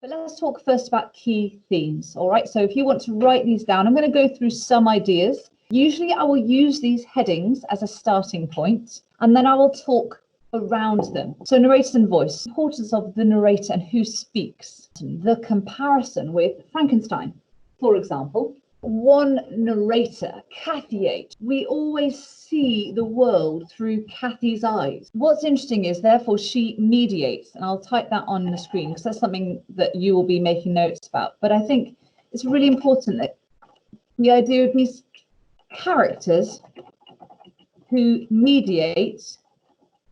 But let's talk first about key themes. All right, so if you want to write these down, I'm going to go through some ideas. Usually I will use these headings as a starting point, and then I will talk around them. So narrators and voice, importance of the narrator and who speaks, the comparison with Frankenstein, for example. One narrator, Kathy. We always see the world through Kathy's eyes. What's interesting is, therefore, she mediates, and I'll type that on the screen because that's something that you will be making notes about. But I think it's really important that the idea of these characters who mediate,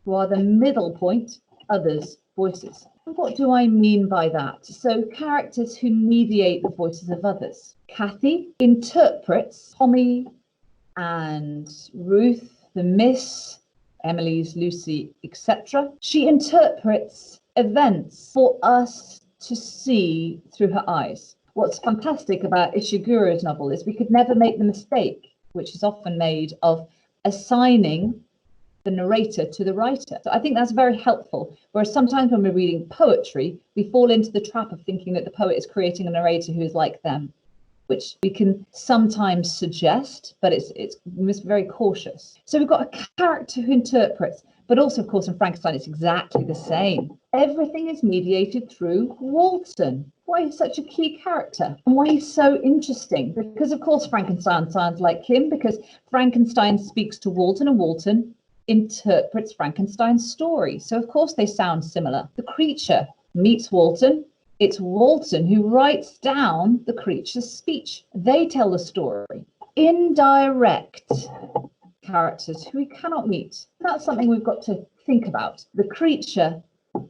who are the middle point, others' voices. What do I mean by that? So characters who mediate the voices of others. Kathy interprets Tommy and Ruth, the Miss, Emily's, Lucy, etc. She interprets events for us to see through her eyes. What's fantastic about Ishiguro's novel is we could never make the mistake, which is often made, of assigning the narrator to the writer. So I think that's very helpful. Whereas sometimes when we're reading poetry, we fall into the trap of thinking that the poet is creating a narrator who is like them, which we can sometimes suggest, but we must be very cautious. So we've got a character who interprets, but also, of course, in Frankenstein, it's exactly the same. Everything is mediated through Walton. Why he's such a key character and why he's so interesting. Because, of course, Frankenstein sounds like him, because Frankenstein speaks to Walton and Walton interprets Frankenstein's story. So, of course, they sound similar. The creature meets Walton. It's Walton who writes down the creature's speech. They tell the story. Indirect characters who we cannot meet. That's something we've got to think about. The creature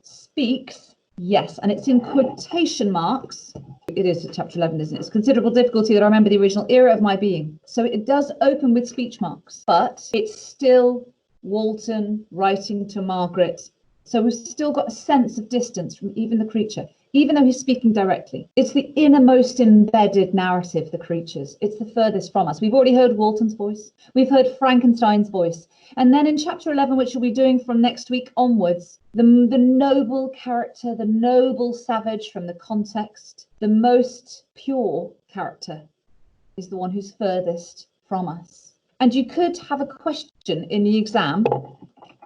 speaks, yes, and it's in quotation marks. It is chapter 11, isn't it? It's considerable difficulty that I remember the original era of my being. So it does open with speech marks, but it's still Walton writing to Margaret. So we've still got a sense of distance from even the creature, even though he's speaking directly. It's the innermost embedded narrative, the creatures. It's the furthest from us. We've already heard Walton's voice. We've heard Frankenstein's voice. And then in chapter 11, which we'll be doing from next week onwards, the noble character, the noble savage from the context, the most pure character is the one who's furthest from us. And you could have a question in the exam.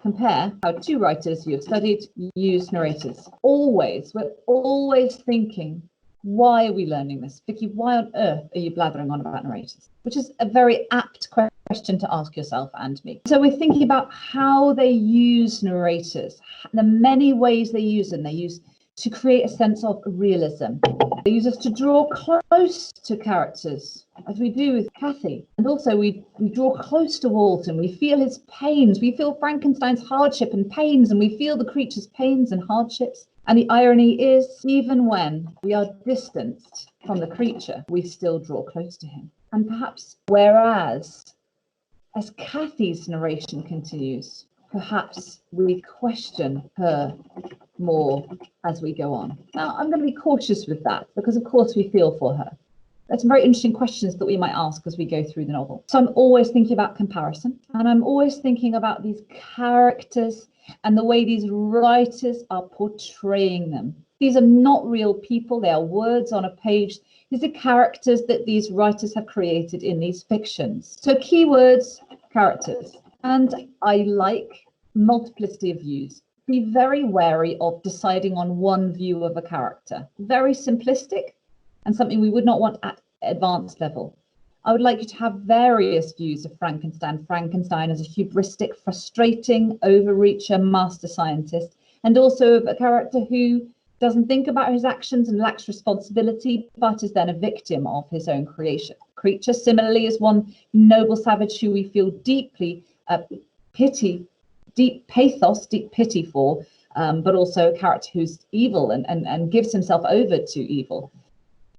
Compare how two writers you have studied use narrators. We're always thinking, why are we learning this? Vicky, why on earth are you blathering on about narrators? Which is a very apt question to ask yourself and me. So we're thinking about how they use narrators, the many ways they use them. They use to create a sense of realism. They use us to draw close to characters, as we do with Kathy. And also we draw close to Walton. We feel his pains. We feel Frankenstein's hardship and pains, and we feel the creature's pains and hardships. And the irony is, even when we are distanced from the creature, we still draw close to him. And perhaps, whereas, as Kathy's narration continues, perhaps we question her more as we go on. Now, I'm going to be cautious with that because, of course, we feel for her. There's some very interesting questions that we might ask as we go through the novel. So I'm always thinking about comparison, and I'm always thinking about these characters and the way these writers are portraying them. These are not real people. They are words on a page. These are characters that these writers have created in these fictions. So keywords, characters. And I like multiplicity of views. Be very wary of deciding on one view of a character. Very simplistic and something we would not want at advanced level. I would like you to have various views of Frankenstein. Frankenstein as a hubristic, frustrating, overreacher, master scientist, and also a character who doesn't think about his actions and lacks responsibility, but is then a victim of his own creation. Creature, similarly, is one noble savage who we feel deeply deep pathos, deep pity for, but also a character who's evil and gives himself over to evil.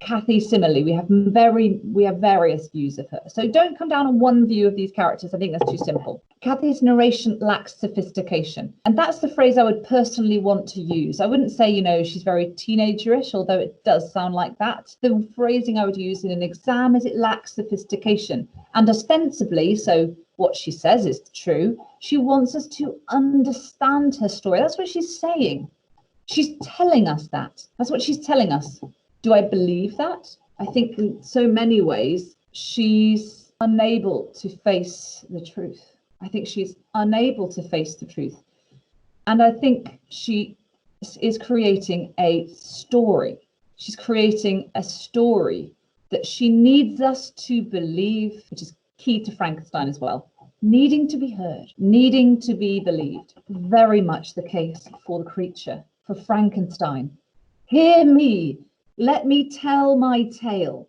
Kathy, similarly, we have various views of her. So don't come down on one view of these characters. I think that's too simple. Kathy's narration lacks sophistication. And that's the phrase I would personally want to use. I wouldn't say, she's very teenagerish, although it does sound like that. The phrasing I would use in an exam is it lacks sophistication. And ostensibly, so what she says is true, she wants us to understand her story. That's what she's saying. She's telling us that. That's what she's telling us. Do I believe that? I think in so many ways, she's unable to face the truth. I think she's unable to face the truth. And I think she is creating a story. She's creating a story that she needs us to believe, which is key to Frankenstein as well. Needing to be heard, needing to be believed. Very much the case for the creature, for Frankenstein. Hear me, let me tell my tale,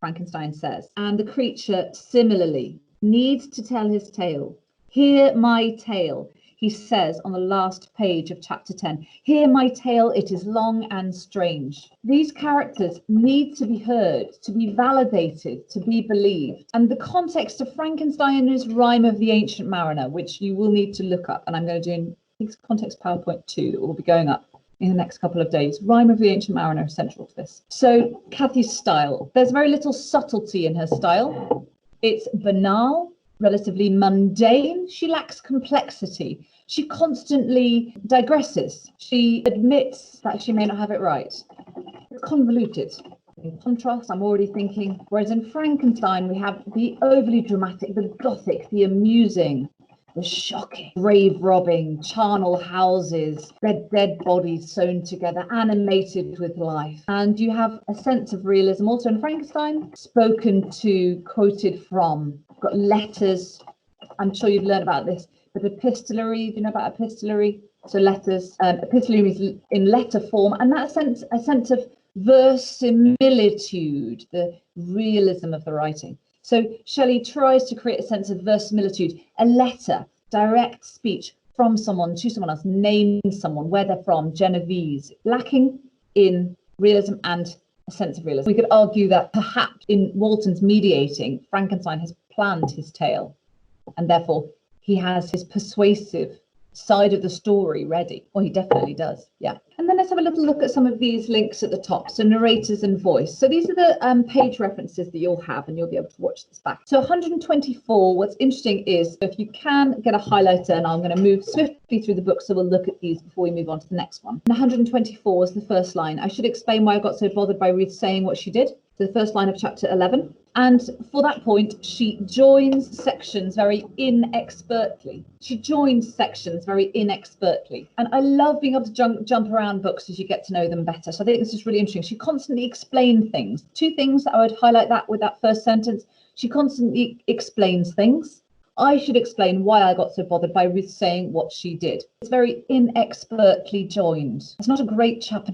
Frankenstein says. And the creature similarly needs to tell his tale. Hear my tale, he says on the last page of chapter 10. Hear my tale, it is long and strange. These characters need to be heard, to be validated, to be believed. And the context of Frankenstein's Rhyme of the Ancient Mariner, which you will need to look up, and I'm going to do in I think context PowerPoint 2 that will be going up in the next couple of days. Rhyme of the Ancient Mariner is central to this. So Kathy's style, there's very little subtlety in her style. It's banal, relatively mundane. She lacks complexity. She constantly digresses. She admits that she may not have it right. It's convoluted. In contrast, I'm already thinking, whereas in Frankenstein, we have the overly dramatic, the gothic, the amusing, the shocking, grave robbing, charnel houses, dead bodies sewn together, animated with life. And you have a sense of realism also in Frankenstein, spoken to, quoted from. You've got letters. I'm sure you've learned about this, but epistolary, do you know about epistolary? So letters, epistolary is in letter form, and that a sense of verisimilitude, the realism of the writing. So Shelley tries to create a sense of verisimilitude, a letter, direct speech from someone to someone else, name someone, where they're from, Genovese, lacking in realism and a sense of realism. We could argue that perhaps in Walton's mediating, Frankenstein has planned his tale, and therefore he has his persuasive side of the story ready. Well, he definitely does, yeah. And then let's have a little look at some of these links at the top. So Narrators and Voice. So these are the page references that you'll have, and you'll be able to watch this back. So 124, what's interesting is if you can get a highlighter, and I'm going to move swiftly through the book, so we'll look at these before we move on to the next one. And 124 is the first line. I should explain why I got so bothered by Ruth saying what she did. So the first line of chapter 11. And for that point, she joins sections very inexpertly. She joins sections very inexpertly. And I love being able to jump around books as you get to know them better. So I think this is really interesting. She constantly explains things. Two things that I would highlight that with that first sentence. She constantly explains things. I should explain why I got so bothered by Ruth saying what she did. It's very inexpertly joined. It's not a great chapter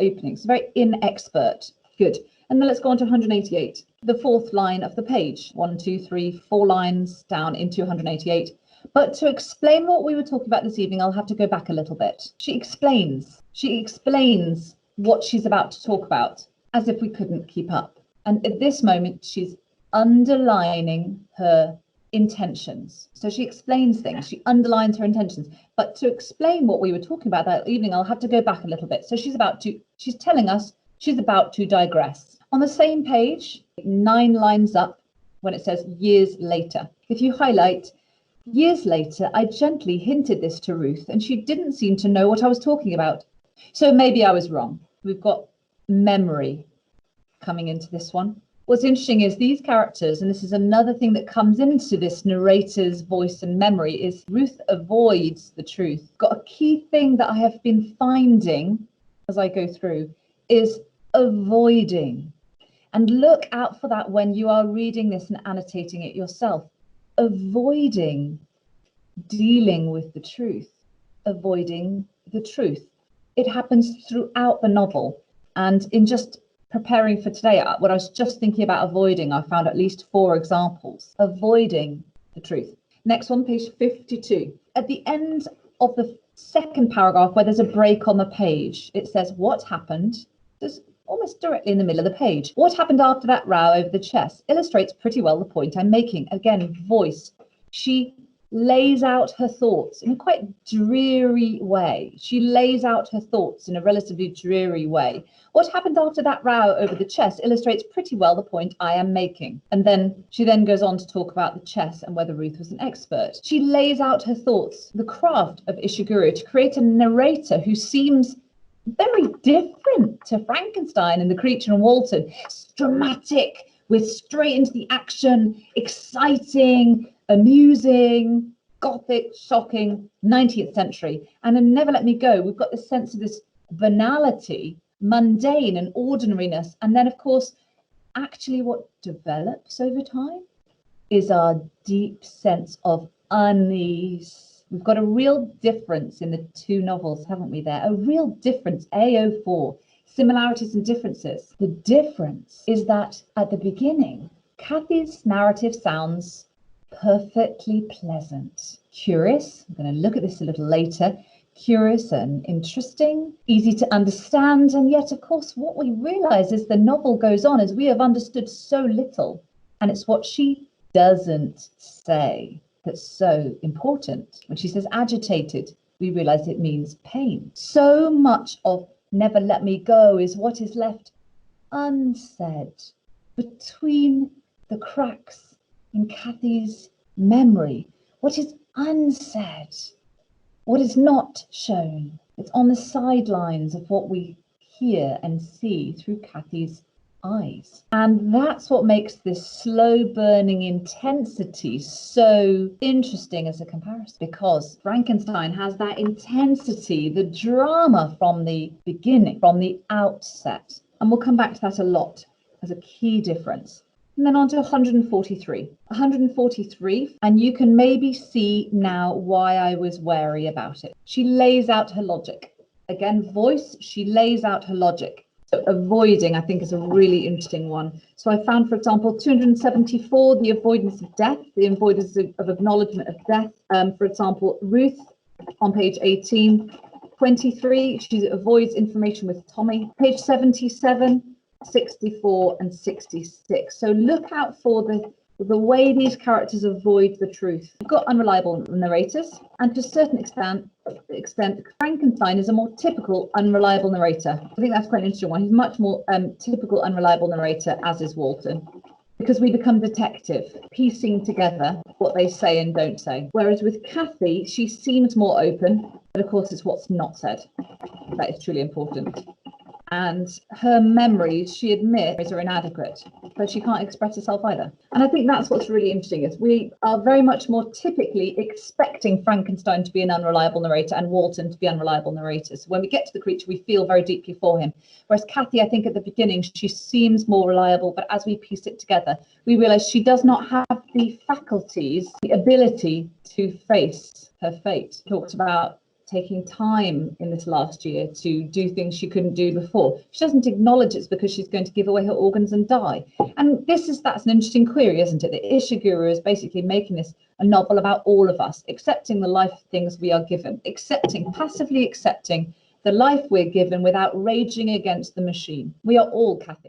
opening. It's very inexpert. Good. And then let's go on to 188, the fourth line of the page. 1, 2, 3, 4 lines down into 188. But to explain what we were talking about this evening, I'll have to go back a little bit. She explains what she's about to talk about, as if we couldn't keep up. And at this moment, she's underlining her intentions. So she explains things, she underlines her intentions. But to explain what we were talking about that evening, I'll have to go back a little bit. So she's telling us she's about to digress. On the same page, 9 lines up, when it says years later. If you highlight, years later, I gently hinted this to Ruth, and she didn't seem to know what I was talking about. So maybe I was wrong. We've got memory coming into this one. What's interesting is these characters, and this is another thing that comes into this narrator's voice and memory, is Ruth avoids the truth. Got a key thing that I have been finding as I go through is avoiding. And look out for that when you are reading this and annotating it yourself. Avoiding dealing with the truth. Avoiding the truth. It happens throughout the novel. And in just preparing for today, what I was just thinking about avoiding, I found at least 4 examples. Avoiding the truth. Next one, page 52. At the end of the second paragraph, where there's a break on the page, it says, what happened? There's almost directly in the middle of the page. What happened after that row over the chess illustrates pretty well the point I'm making. Again, voice. She lays out her thoughts in a quite dreary way. She lays out her thoughts in a relatively dreary way. What happened after that row over the chess illustrates pretty well the point I am making. And then she goes on to talk about the chess and whether Ruth was an expert. She lays out her thoughts, the craft of Ishiguro, to create a narrator who seems very different to Frankenstein and The Creature and Walton. It's dramatic, we're straight into the action, exciting, amusing, gothic, shocking, 19th century. And in Never Let Me Go, we've got this sense of this banality, mundane and ordinariness. And then, of course, actually what develops over time is our deep sense of unease. We've got a real difference in the two novels, haven't we there? A real difference, A04, similarities and differences. The difference is that at the beginning, Kathy's narrative sounds perfectly pleasant, curious. I'm going to look at this a little later. Curious and interesting, easy to understand. And yet, of course, what we realize as the novel goes on is we have understood so little. And it's what she doesn't say that's so important. When she says agitated, we realize it means pain. So much of Never Let Me Go is what is left unsaid between the cracks in Kathy's memory. What is unsaid, what is not shown. It's on the sidelines of what we hear and see through Kathy's eyes. And that's what makes this slow burning intensity so interesting as a comparison, because Frankenstein has that intensity, the drama from the beginning, from the outset. And we'll come back to that a lot as a key difference. And then on to 143. 143, and you can maybe see now why I was wary about it. She lays out her logic. Again, voice, she lays out her logic. So avoiding, I think, is a really interesting one. So I found, for example, 274, the avoidance of death, the avoidance of acknowledgement of death. For example, Ruth on page 18. 23, she avoids information with Tommy. Page 77, 64 and 66. So look out for the way these characters avoid the truth. You've got unreliable narrators, and to a certain extent, Frankenstein is a more typical unreliable narrator. I think that's quite an interesting one. He's much more typical unreliable narrator, as is Walton, because we become detective, piecing together what they say and don't say. Whereas with Kathy, she seems more open, but of course it's what's not said that is truly important. And her memories, she admits, are inadequate, but she can't express herself either. And I think that's what's really interesting, is we are very much more typically expecting Frankenstein to be an unreliable narrator and Walton to be unreliable narrators. When we get to the creature, we feel very deeply for him. Whereas Kathy, I think at the beginning, she seems more reliable, but as we piece it together, we realize she does not have the faculties, the ability to face her fate. She talks about taking time in this last year to do things she couldn't do before. She doesn't acknowledge it's because she's going to give away her organs and die. And that's an interesting query, isn't it? That Ishiguro is basically making this a novel about all of us, accepting the life things we are given, passively accepting the life we're given without raging against the machine. We are all Catholic.